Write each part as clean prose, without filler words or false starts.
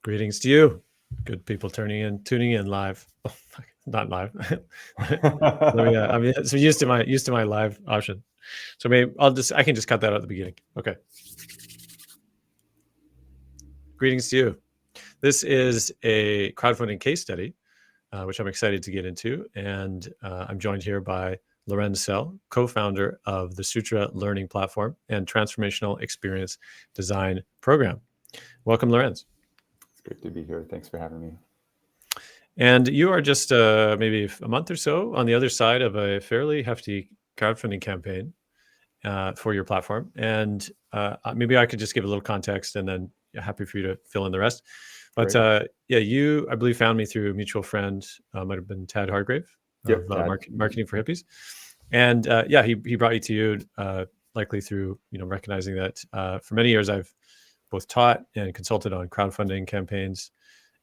Greetings to you, good people tuning in live. Oh, not live. I'm so used to my live option. So maybe I can just cut that out at the beginning. Okay. Greetings to you. This is a crowdfunding case study, which I'm excited to get into, and I'm joined here by Lorenz, co-founder of the Sutra learning platform and transformational experience design program. Welcome, Lorenz. It's great to be here. Thanks for having me. And you are just maybe a month or so on the other side of a fairly hefty crowdfunding campaign for your platform. And maybe I could just give a little context, and then happy for you to fill in the rest. But you, I believe, found me through a mutual friend, might have been Tad Hargrave of Marketing for Hippies. And he brought you to likely through recognizing that for many years I've both taught and consulted on crowdfunding campaigns.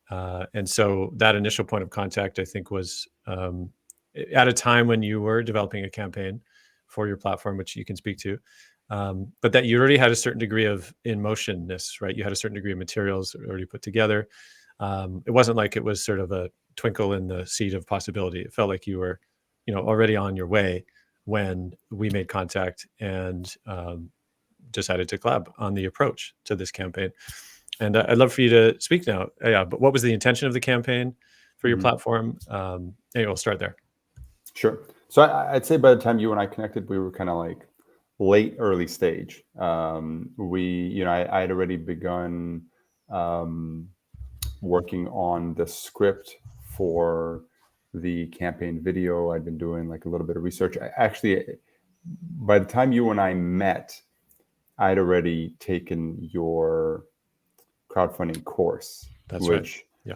And so that initial point of contact, I think, was at a time when you were developing a campaign for your platform, which you can speak to, but that you already had a certain degree of in-motionness, right? You had a certain degree of materials already put together. It wasn't like it was sort of a twinkle in the seed of possibility. It felt like you were, already on your way when we made contact and decided to collab on the approach to this campaign. And I'd love for you to speak now. But what was the intention of the campaign for your platform? Anyway, we'll start there. Sure. So I'd say by the time you and I connected, we were kind of like early stage. I had already begun working on the script for the campaign video. I'd been doing like a little bit of research. By the time you and I met, I'd already taken your crowdfunding course,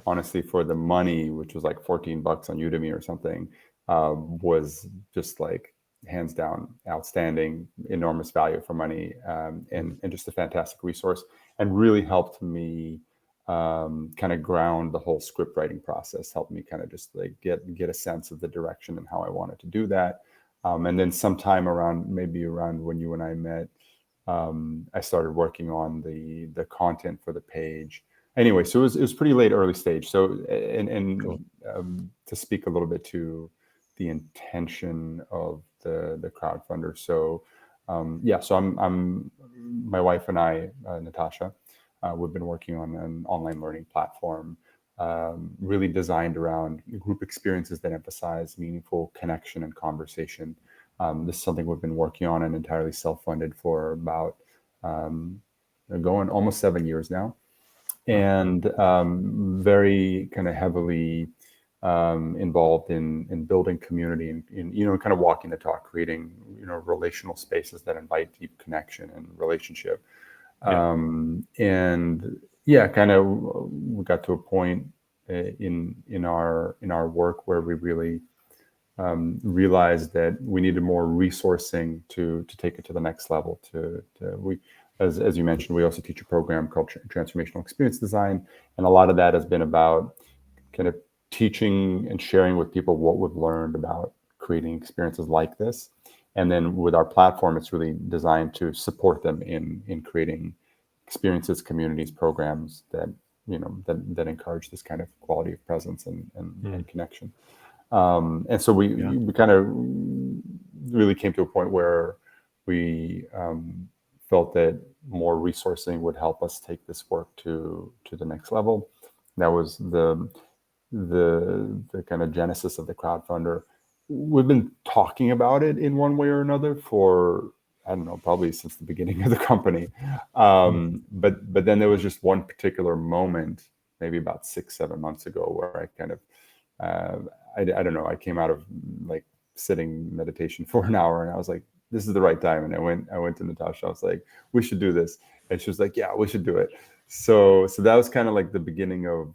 honestly, for the money, which was like $14 on Udemy or something, was just like hands down outstanding, enormous value for money, and just a fantastic resource, and really helped me kind of ground the whole script writing process, helped me kind of just like get a sense of the direction and how I wanted to do that. And then sometime around when you and I met, I started working on the content for the page. Anyway, so it was pretty early stage. So cool. To speak a little bit to the intention of the crowdfunder. So so I'm my wife and I, Natasha, we've been working on an online learning platform, really designed around group experiences that emphasize meaningful connection and conversation. This is something we've been working on and entirely self-funded for about going almost 7 years now, and very kind of heavily involved in building community and in kind of walking the talk, creating relational spaces that invite deep connection and relationship. We got to a point in our work where we really realized that we needed more resourcing to take it to the next level. As you mentioned, we also teach a program called Transformational Experience Design, and a lot of that has been about kind of teaching and sharing with people what we've learned about creating experiences like this. And then with our platform, it's really designed to support them in creating experiences, communities, programs that that encourage this kind of quality of presence and connection. And so we kind of really came to a point where we felt that more resourcing would help us take this work to the next level. That was the kind of genesis of the crowdfunder. We've been talking about it in one way or another for, I don't know, probably since the beginning of the company. But then there was just one particular moment, maybe about 6-7 months ago, where I kind of I don't know, I came out of like sitting meditation for an hour, and I was like, this is the right time. And I went to Natasha. I was like, we should do this. And she was like, yeah, we should do it. So that was kind of like the beginning of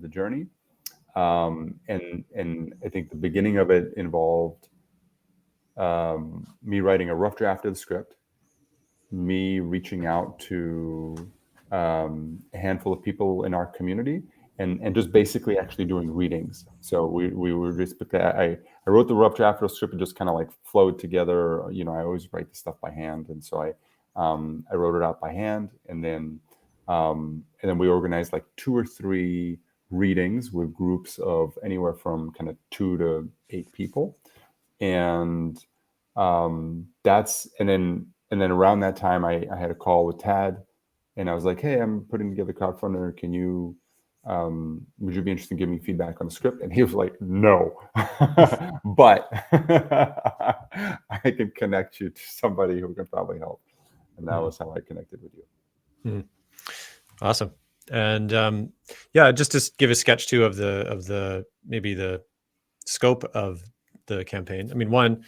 the journey. And I think the beginning of it involved me writing a rough draft of the script, me reaching out to a handful of people in our community, and just basically actually doing readings. So we were just, I wrote the rough draft of the script and just kind of like flowed together. I always write the stuff by hand, and so I wrote it out by hand, and then And then we organized like 2 or 3 readings with groups of anywhere from kind of 2 to 8 people. And and then around that time, I had a call with Tad, and I was like, "Hey, I'm putting together crowdfunder. Would you be interested in giving me feedback on the script?" And he was like, "No, but I can connect you to somebody who can probably help." And that was how I connected with you. Mm. Awesome. And yeah, just to give a sketch too of the maybe the scope of the campaign. I mean, one,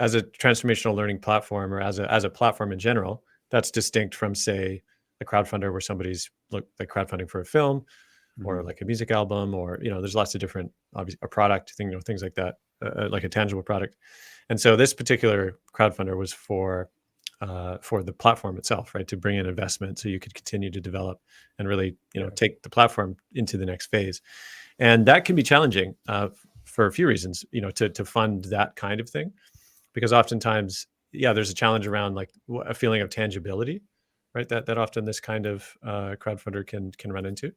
as a transformational learning platform, or as a platform in general, that's distinct from, say, a crowdfunder where somebody's like crowdfunding for a film or like a music album, or there's lots of different, obviously, a product thing, things like that, like a tangible product. And so this particular crowdfunder was for the platform itself, right? To bring in investment so you could continue to develop and really, take the platform into the next phase. And that can be challenging for a few reasons, to fund that kind of thing, because oftentimes, yeah, there's a challenge around like a feeling of tangibility, right? That often this kind of crowdfunder can run into,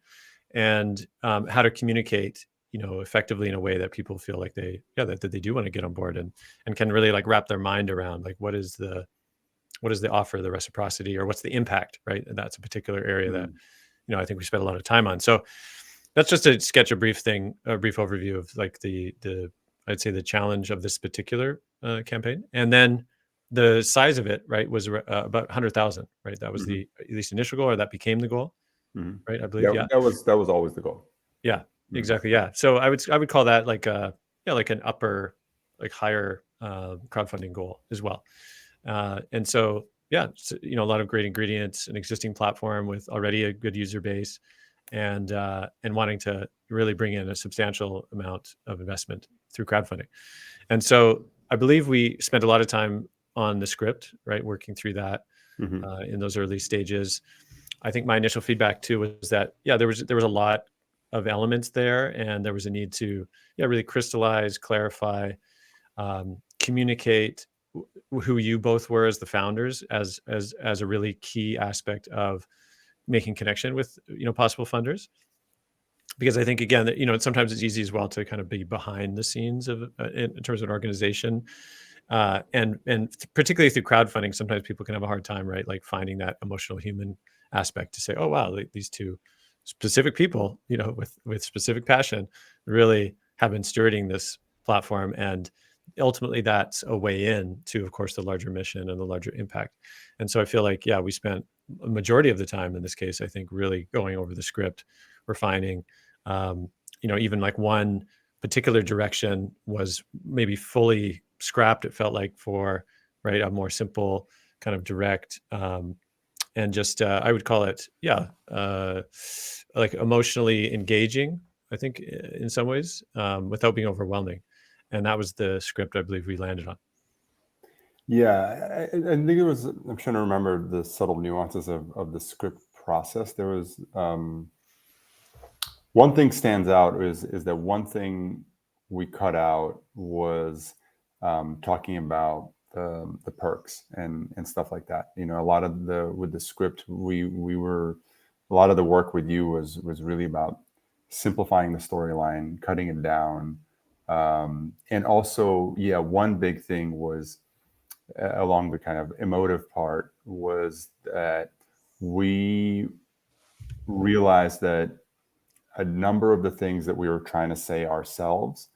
and how to communicate, effectively in a way that people feel like that they do want to get on board, and can really like wrap their mind around like what is the offer, the reciprocity, or what's the impact, right? And that's a particular area that I think we spent a lot of time on. So that's just a sketch, a brief overview of like the I'd say the challenge of this particular campaign, and then the size of it, right, was about 100,000, right? That was the at least initial goal, or that became the goal, right? I believe, yeah. That was always the goal. Yeah, exactly. Yeah. So I would call that like like an upper, like higher crowdfunding goal as well. And so yeah, a lot of great ingredients, an existing platform with already a good user base, and wanting to really bring in a substantial amount of investment through crowdfunding. And so I believe we spent a lot of time on the script, right, working through that in those early stages. I think my initial feedback too was that, yeah, there was a lot of elements there, and there was a need to really crystallize, clarify, communicate who you both were as the founders, as a really key aspect of making connection with possible funders. Because I think, again, that sometimes it's easy as well to kind of be behind the scenes of in terms of an organization, and particularly through crowdfunding, sometimes people can have a hard time, right, like finding that emotional human aspect to say, oh wow, like these two specific people, with specific passion, really have been stewarding this platform, and ultimately that's a way in to, of course, the larger mission and the larger impact. And so I feel like, yeah, we spent a majority of the time in this case, I think, really going over the script, refining, even like one particular direction was maybe fully scrapped, it felt like, for right a more simple, kind of direct, and just I would call it, yeah, like emotionally engaging, I think, in some ways, without being overwhelming. And that was the script I believe we landed on. Yeah, I think it was. I'm trying to remember the subtle nuances of the script process. There was one thing stands out is that one thing we cut out was talking about the perks and stuff like that. A lot of with the script, we were a lot of the work with you was really about simplifying the storyline, cutting it down, and also, yeah, one big thing was along the kind of emotive part was that we realized that a number of the things that we were trying to say ourselves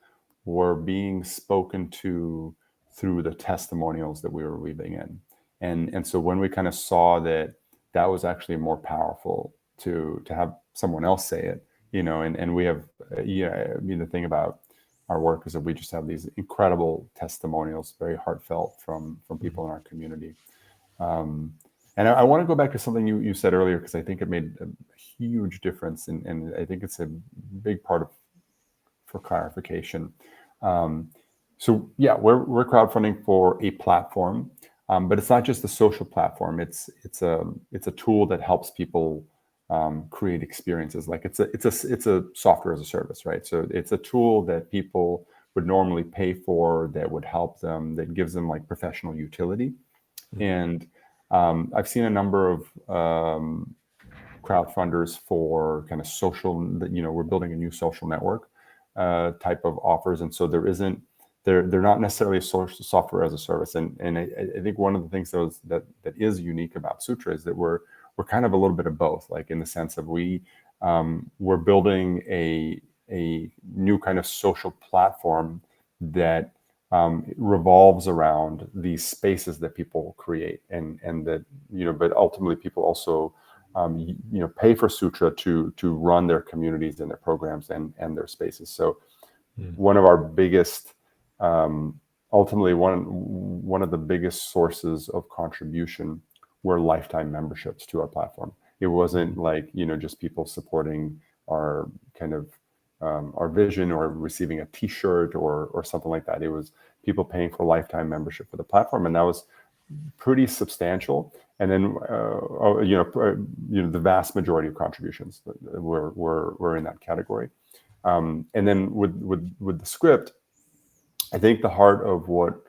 were being spoken to through the testimonials that we were weaving in. And so when we kind of saw that that was actually more powerful to have someone else say it, and we have, I mean, the thing about our work is that we just have these incredible testimonials, very heartfelt from people in our community. And I want to go back to something you said earlier, because I think it made a huge difference, and I think it's a big part for clarification. So yeah, we're crowdfunding for a platform, but it's not just a social platform. It's a tool that helps people create experiences. Like it's a software as a service, right? So it's a tool that people would normally pay for, that would help them, that gives them like professional utility. And I've seen a number of crowdfunders for kind of social, we're building a new social network type of offers. And so they're not necessarily a software as a service. And I think one of the things that is unique about Sutra is that we're kind of a little bit of both, like in the sense of we're building a new kind of social platform that revolves around these spaces that people create, and that, but ultimately people also pay for Sutra to run their communities and their programs and their spaces. So one of our biggest, ultimately one of the biggest sources of contribution were lifetime memberships to our platform. It wasn't like, just people supporting our kind of our vision or receiving a T-shirt or something like that. It was people paying for lifetime membership for the platform, and that was pretty substantial. And then the vast majority of contributions were in that category. And then with the script, I think the heart of what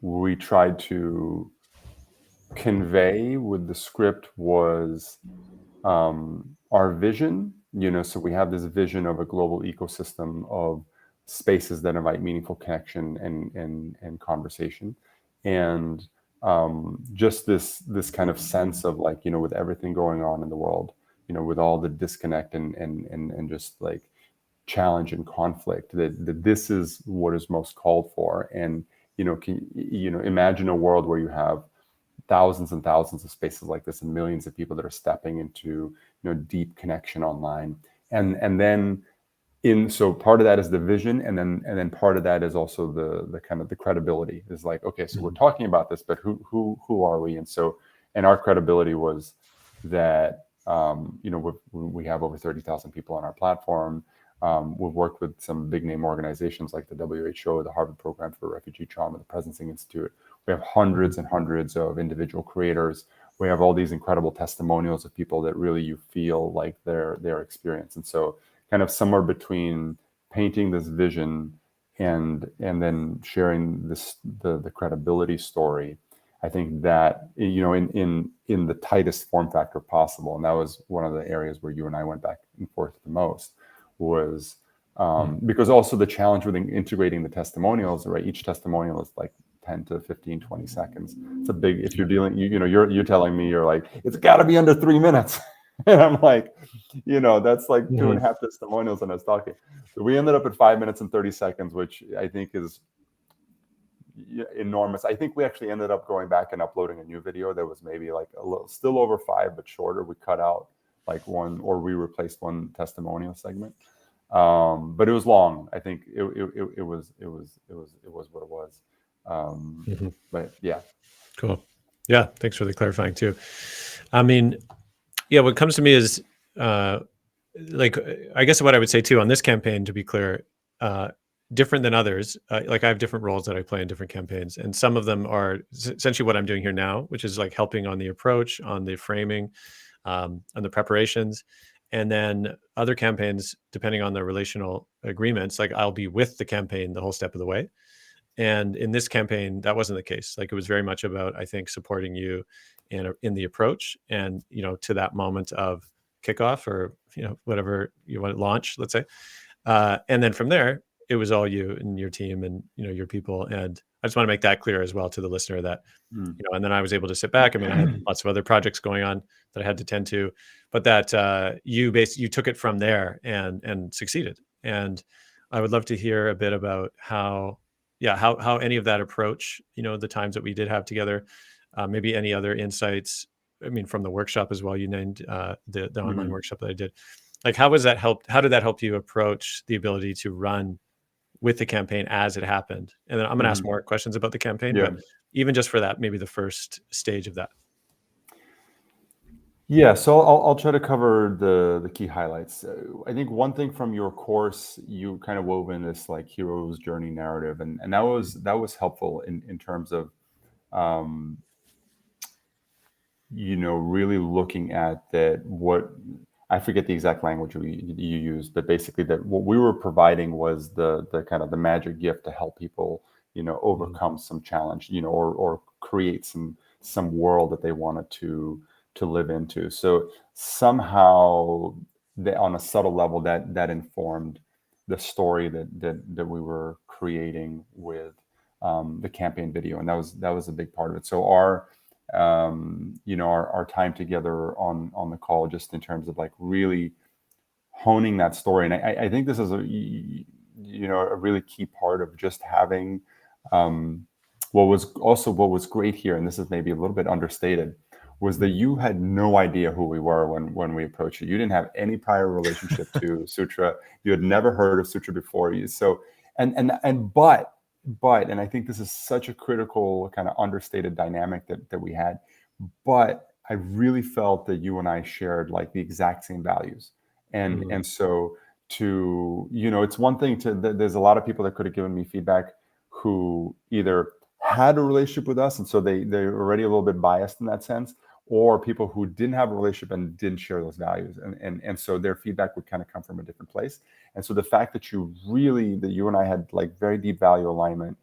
we tried to convey with the script was our vision. So we have this vision of a global ecosystem of spaces that invite meaningful connection and conversation, and just this kind of sense of like, with everything going on in the world, with all the disconnect and just like challenge and conflict, that this is what is most called for. And imagine a world where you have thousands and thousands of spaces like this and millions of people that are stepping into deep connection online, and then so part of that is the vision, and then part of that is also the kind of the credibility is like, okay, so we're talking about this, but who are we? And our credibility was that we have over 30,000 people on our platform. We've worked with some big name organizations like the WHO, the Harvard Program for Refugee Trauma, the Presencing Institute. We have hundreds and hundreds of individual creators. We have all these incredible testimonials of people that really you feel like their experience. And so kind of somewhere between painting this vision and then sharing the credibility story, I think that, in the tightest form factor possible. And that was one of the areas where you and I went back and forth the most, was because also the challenge with integrating the testimonials, right? Each testimonial is like 10 to 15, 20 seconds. It's a big, if you're dealing, you're telling me, you're like, it's got to be under 3 minutes. And I'm like, that's like 2.5 testimonials. And I was talking. So we ended up at 5 minutes and 30 seconds, which I think is enormous. I think we actually ended up going back and uploading a new video that was maybe like a little, still over 5, but shorter. We cut out like one, or we replaced one testimonial segment. But it was long. I think it was what it was. But yeah. Cool. Yeah. Thanks for the clarifying too. I mean, yeah, what comes to me is like, I guess what I would say too on this campaign, to be clear, different than others. Like I have different roles that I play in different campaigns, and some of them are essentially what I'm doing here now, which is like helping on the approach, on the framing, on the preparations. And then other campaigns, depending on the relational agreements, like I'll be with the campaign the whole step of the way. And in this campaign, that wasn't the case. Like it was very much about, I think, supporting you in the approach, and to that moment of kickoff, or whatever you want to launch, let's say, and then from there it was all you and your team and your people. And I just want to make that clear as well to the listener that and then I was able to sit back. I mean, I had lots of other projects going on that I had to tend to, but that you took it from there and succeeded. And I would love to hear a bit about how any of that approach, the times that we did have together, maybe any other insights. I mean, from the workshop as well, you named the online workshop that I did. Like, how did that help you approach the ability to run with the campaign as it happened? And then I'm going to ask more questions about the campaign, but even just for that, maybe the first stage of that. Yeah, so I'll try to cover the key highlights. I think one thing from your course, you kind of wove in this like hero's journey narrative, and that was helpful in terms of really looking at that. What I forget the exact language you used, but basically that what we were providing was the kind of the magic gift to help people overcome some challenge, or create some world that they wanted to live into. So somehow, on a subtle level, that informed the story that we were creating with the campaign video, and that was a big part of it. So our time together on the call, just in terms of like really honing that story, and I think this is a really key part of just having what was great here, and this is maybe a little bit understated, was that you had no idea who we were when we approached you. You didn't have any prior relationship to Sutra. You had never heard of Sutra before. But and I think this is such a critical kind of understated dynamic that we had. But I really felt that you and I shared like the exact same values, and so it's one thing there's a lot of people that could have given me feedback who either had a relationship with us, and so they're already a little bit biased in that sense, or people who didn't have a relationship and didn't share those values, and so their feedback would kind of come from a different place. And so the fact that you and I had like very deep value alignment,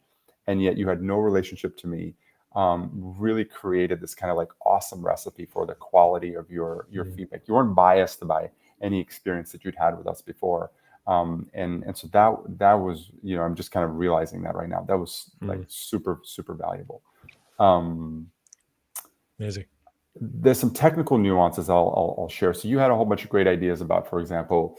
and yet you had no relationship to me, really created this kind of like awesome recipe for the quality of your feedback. You weren't biased by any experience that you'd had with us before. And so that was, I'm just kind of realizing that right now. That was like super, super valuable. Amazing. There's some technical nuances I'll share. So you had a whole bunch of great ideas about, for example,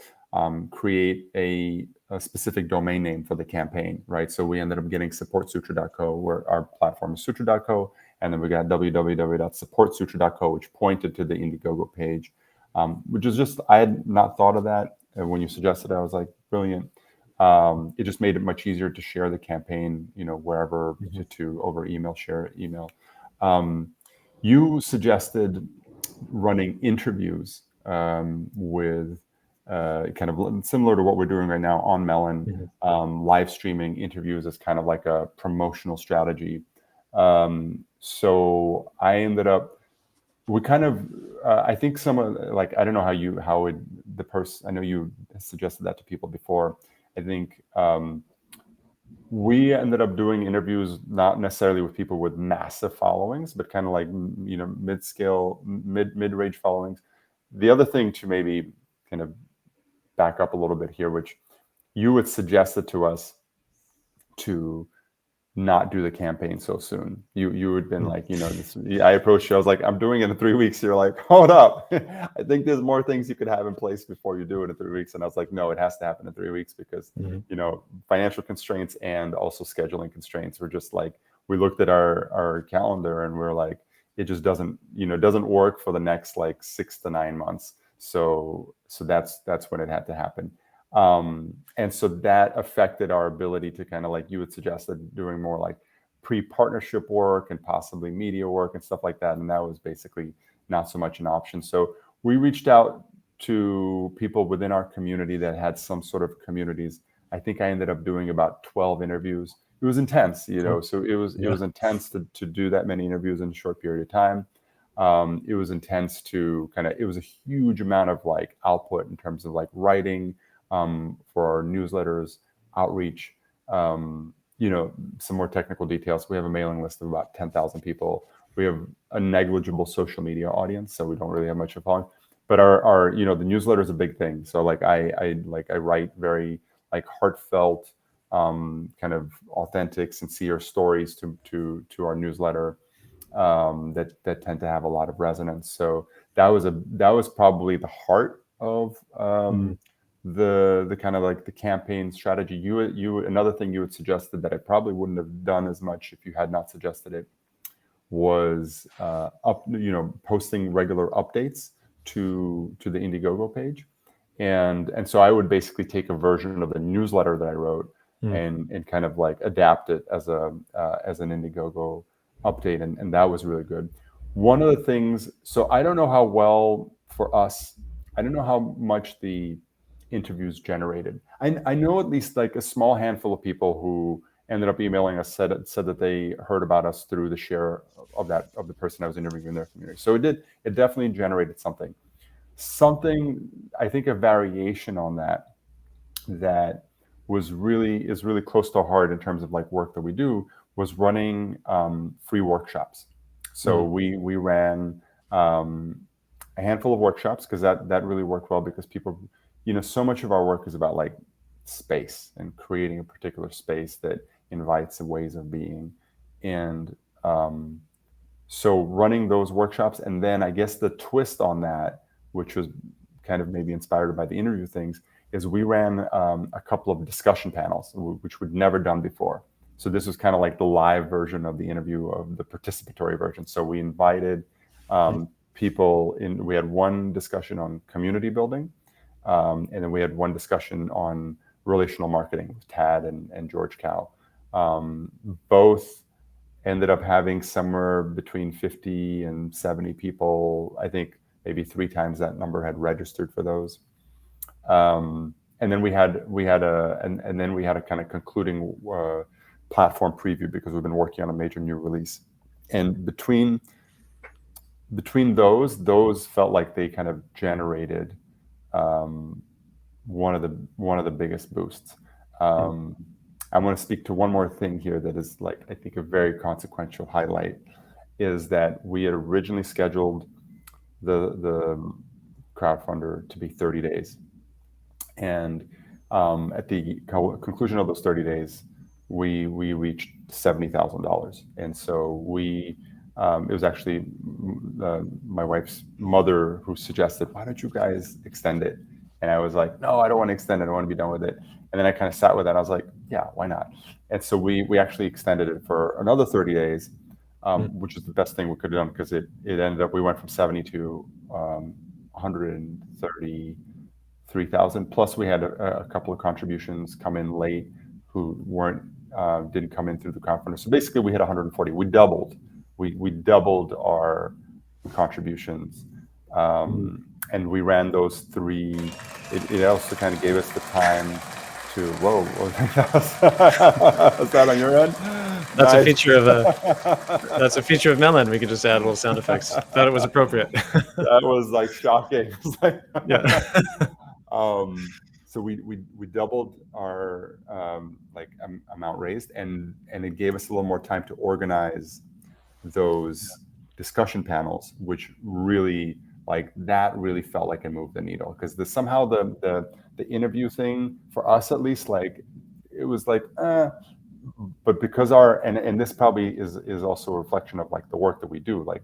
create a specific domain name for the campaign, right? So we ended up getting supportsutra.co, where our platform is sutra.co, and then we got www.supportsutra.co, which pointed to the Indiegogo page, which is just, I had not thought of that. And when you suggested it, I was like, brilliant. It just made it much easier to share the campaign, wherever, to over email, share email. You suggested running interviews with kind of similar to what we're doing right now on Melon, live streaming interviews as kind of like a promotional strategy. So I ended up, we kind of, I think I don't know I know you suggested that to people before. I think we ended up doing interviews not necessarily with people with massive followings, but kind of like mid-scale, mid-range followings. The other thing to maybe kind of back up a little bit here, which you had suggested to us to not do the campaign so soon. You had been like, I approached you, I was like, I'm doing it in 3 weeks. You're like, hold up. I think there's more things you could have in place before you do it in 3 weeks. And I was like, no, it has to happen in 3 weeks because, financial constraints and also scheduling constraints were just like, we looked at our calendar and we're like, it just doesn't work for the next like 6 to 9 months. So that's when it had to happen. And so that affected our ability to kind of, like you had suggested, doing more like pre-partnership work and possibly media work and stuff like that. And that was basically not so much an option. So we reached out to people within our community that had some sort of communities. I think I ended up doing about 12 interviews. It was intense, so it was intense to do that many interviews in a short period of time. It was intense it was a huge amount of like output in terms of like writing, for our newsletters, outreach, some more technical details. We have a mailing list of about 10,000 people. We have a negligible social media audience, so we don't really have much of a following. But our the newsletter is a big thing. So like I write very like heartfelt, kind of authentic, sincere stories to our newsletter, that tend to have a lot of resonance. So that was probably the heart of the kind of like the campaign strategy. You another thing you had suggested that I probably wouldn't have done as much if you had not suggested it was posting regular updates to the Indiegogo page, and so I would basically take a version of the newsletter that I wrote and kind of like adapt it as an Indiegogo update, and that was really good. One of the things, so I don't know how well for us, I don't know how much the interviews generated. I know at least like a small handful of people who ended up emailing us said that they heard about us through the share of the person I was interviewing in their community. So it definitely generated something. I think a variation on that is really close to our heart in terms of like work that we do, was running free workshops. So we ran a handful of workshops, because that really worked well, because people, so much of our work is about like space and creating a particular space that invites ways of being. And so running those workshops, and then I guess the twist on that, which was kind of maybe inspired by the interview things, is we ran a couple of discussion panels, which we'd never done before. So this was kind of like the live version of the interview, of the participatory version. So we invited people in. We had one discussion on community building, and then we had one discussion on relational marketing with Tad and George Cow. Both ended up having somewhere between 50 and 70 people. I think maybe 3 times that number had registered for those. And then we had a kind of concluding platform preview, because we've been working on a major new release. And between those felt like they kind of generated one of the biggest boosts. I want to speak to one more thing here that is, like, I think a very consequential highlight, is that we had originally scheduled the crowdfunder to be 30 days. And at the conclusion of those 30 days, we reached $70,000. And so it was actually my wife's mother who suggested, why don't you guys extend it? And I was like, no, I don't want to extend it. I want to be done with it. And then I kind of sat with that. I was like, yeah, why not? And so we actually extended it for another 30 days, which is the best thing we could have done, because it ended up, we went from 70 to 133,000. Plus we had a couple of contributions come in late who didn't come in through the crowdfunder. So basically we hit 140. We doubled our contributions. And we ran those 3. It also kind of gave us the time to, whoa, is that on your end? That's Nice. That's a feature of Melon. We could just add little sound effects. Thought it was appropriate. That was like shocking. Yeah. So we doubled our amount raised, and it gave us a little more time to organize those discussion panels, which really, really felt like it moved the needle, because somehow the interview thing, for us at least, like, it was like, but because and this probably is also a reflection of like the work that we do, like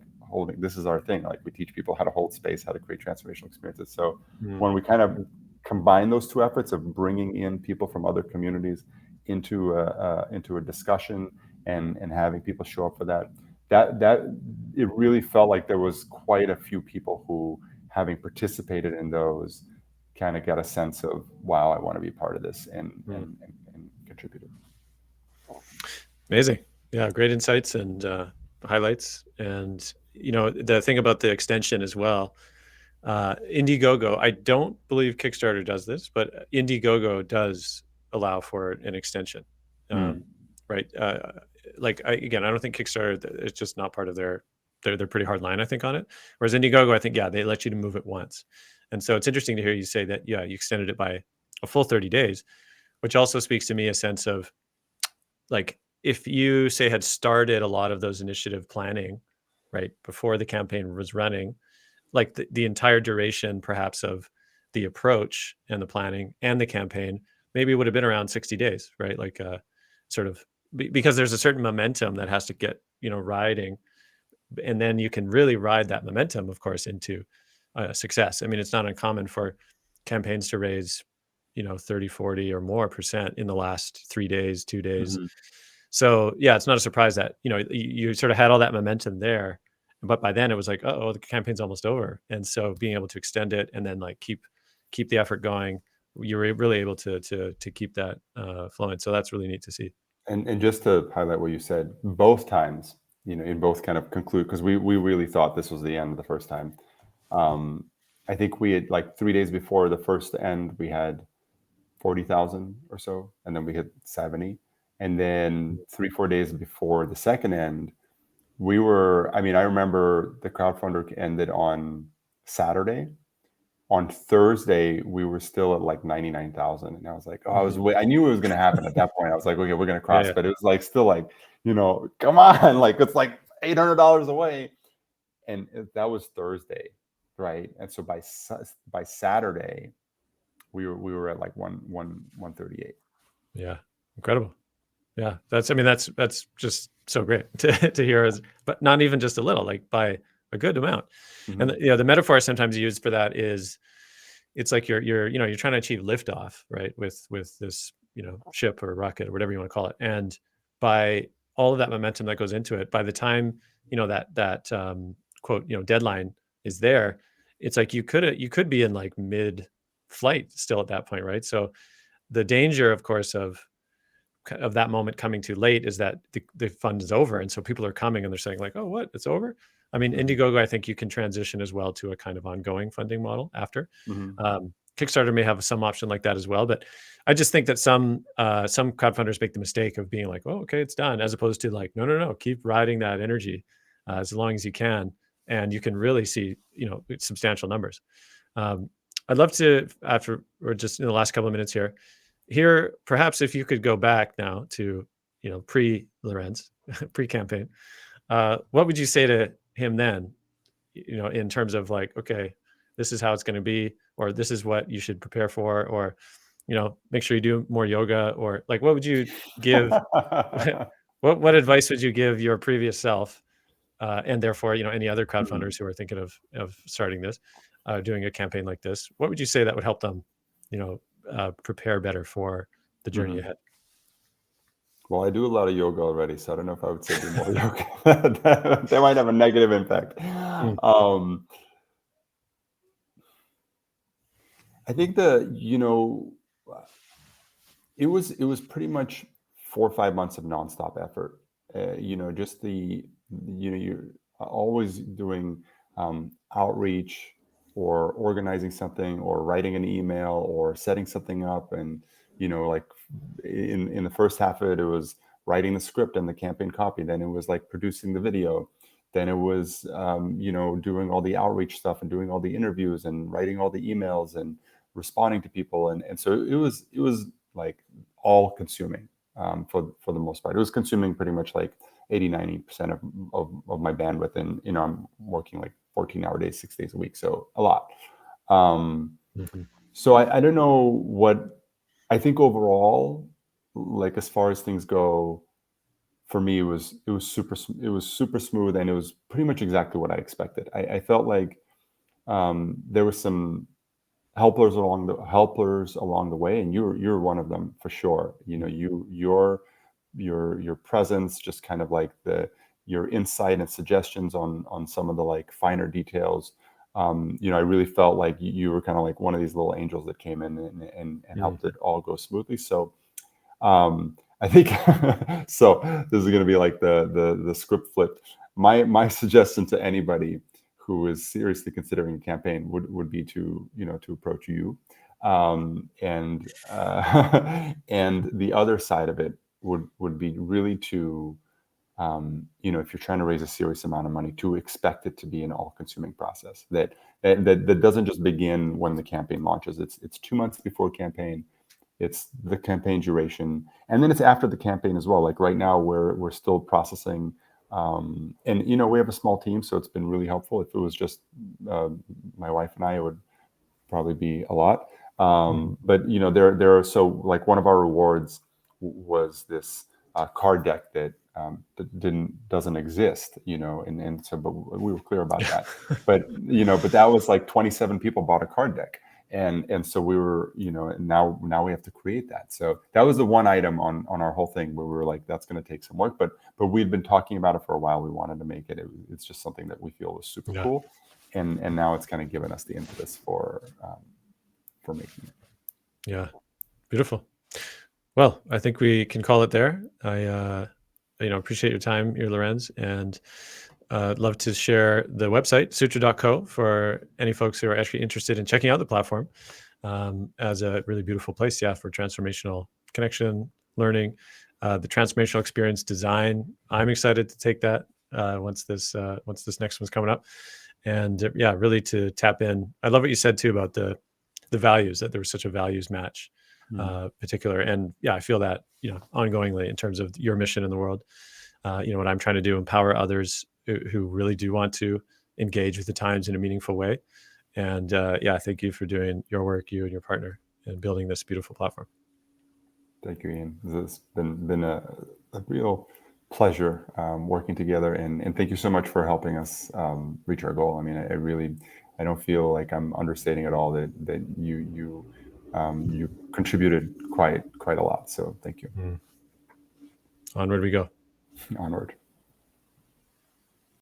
this is our thing. Like, we teach people how to hold space, how to create transformational experiences. So when we kind of combine those 2 efforts of bringing in people from other communities into a discussion and having people show up for that it really felt like there was quite a few people who, having participated in those, kind of got a sense of, wow, I want to be part of this and contributed. Amazing. Yeah, great insights and highlights. And the thing about the extension as well, Indiegogo, I don't believe Kickstarter does this, but Indiegogo does allow for an extension. Right. I don't think Kickstarter, it's just not part of they're pretty hard line, I think, on it. Whereas Indiegogo, I think, they let you to move it once. And so it's interesting to hear you say that, you extended it by a full 30 days, which also speaks to me a sense of, like, if you say had started a lot of those initiative planning, right, before the campaign was running, like the entire duration perhaps of the approach and the planning and the campaign maybe would have been around 60 days, right? Like sort of, because there's a certain momentum that has to get, riding. And then you can really ride that momentum, of course, into success. I mean, it's not uncommon for campaigns to raise, 30, 40 or more % in the last 3 days, 2 days. So yeah, it's not a surprise that, you sort of had all that momentum there, but by then it was like, oh, the campaign's almost over. And so being able to extend it and then like keep the effort going, you were really able to keep that flowing. So that's really neat to see. And just to highlight what you said, both times, in both kind of conclude, because we really thought this was the end the first time. I think we had, like, 3 days before the first end, we had 40,000 or so, and then we hit 70. And then 3-4 days before the second end, I remember the crowdfunder ended on Saturday. On Thursday, we were still at like 99,000. And I was like, I knew it was going to happen at that point. I was like, okay, we're going to cross. Yeah. But it was like, still like, come on, like, it's like $800 away. and that was Thursday, right? And so by Saturday, we were at like 138. Yeah, incredible. Yeah, that's just so great to hear, but not even just a little, like by a good amount. And Mm-hmm. the metaphor sometimes used for that is it's like you're trying to achieve liftoff, right, with this ship or rocket or whatever you want to call it, and by all of that momentum that goes into it, by the time that quote deadline is there, it's like you could be in like mid flight still at that point, right? So the danger, of course, of that moment coming too late is that the fund is over, and so people are coming and they're saying like, oh, what, it's over? I mean, Mm-hmm. Indiegogo, I think you can transition as well to a kind of ongoing funding model after. Mm-hmm. Kickstarter may have some option like that as well, but I just think that some crowdfunders make the mistake of being like, oh, okay, it's done, as opposed to like, no, no, no, keep riding that energy as long as you can, and you can really see substantial numbers. um, I'd love to, after, or just in the last couple of minutes here, perhaps if you could go back now to, pre Lorenz, pre campaign, what would you say to him then? In terms of like, okay, this is how it's going to be, or this is what you should prepare for, or make sure you do more yoga, or like, what would you give? What advice would you give your previous self, and therefore, any other Mhm. crowdfunders who are thinking of starting this, doing a campaign like this? What would you say that would help them, prepare better for the journey Mhm. ahead? Well, I do a lot of yoga already, so I don't know if I would say do more yoga. That might have a negative impact. Mm, Um, I think it was pretty much 4 or 5 months of nonstop effort. Just you're always doing outreach or organizing something or writing an email or setting something up, and like in the first half of it, it was writing the script and the campaign copy. Then it was like producing the video. Then it was doing all the outreach stuff and doing all the interviews and writing all the emails and responding to people, and so it was like all consuming, for the most part. It was consuming pretty much like 80-90% of my bandwidth, and I'm working like 14-hour days, 6 days a week, so a lot. um, mhm, so I don't know what I think overall, like as far as things go, for me it was super smooth, and it was pretty much exactly what I expected. I felt like there was some helpers along the way, and you're one of them for sure. mm, Your presence, just kind of like your insight and suggestions on some of the like finer details. I really felt like you were kind of like one of these little angels that came in and mm, helped it all go smoothly. So I think so. This is going to be like the script flipped. My suggestion to anybody who is seriously considering a campaign would be to approach you, and and the other side of it would be really to if you're trying to raise a serious amount of money, to expect it to be an all-consuming process that doesn't just begin when the campaign launches. It's 2 months before campaign, it's the campaign duration, and then it's after the campaign as well. Like right now, we're still processing, and we have a small team, so it's been really helpful. If it was just uh, my wife and I, it would probably be a lot. mhm, But there are, so like one of our rewards was this card deck that doesn't exist, and so, but we were clear about that. But that was like 27 people bought a card deck, and so we were, and now we have to create that. So that was the one item on our whole thing where we were like, that's going to take some work, but we'd been talking about it for a while. We wanted to make it. It's just something that we feel was super yeah, cool, and now it's kind of given us the impetus for making it. yeah, beautiful. Well, I think we can call it there. I appreciate your time here, Lorenz, and love to share the website sutra.co for any folks who are actually interested in checking out the platform, as a really beautiful place, yeah, for transformational connection, learning, the transformational experience design. I'm excited to take that once this next one's coming up, and yeah, really to tap in. I love what you said too about the values, that there was such a values match, Mm. particular, and yeah, I feel that ongoingly in terms of your mission in the world. What I'm trying to do, empower others who really do want to engage with the times in a meaningful way. And yeah, thank you for doing your work, you and your partner, and building this beautiful platform. Thank you, Ian. This has been a real pleasure working together, and thank you so much for helping us reach our goal. I mean, I really, I don't feel like I'm understating at all that you contributed quite a lot. So thank you. Onward we go. Onward.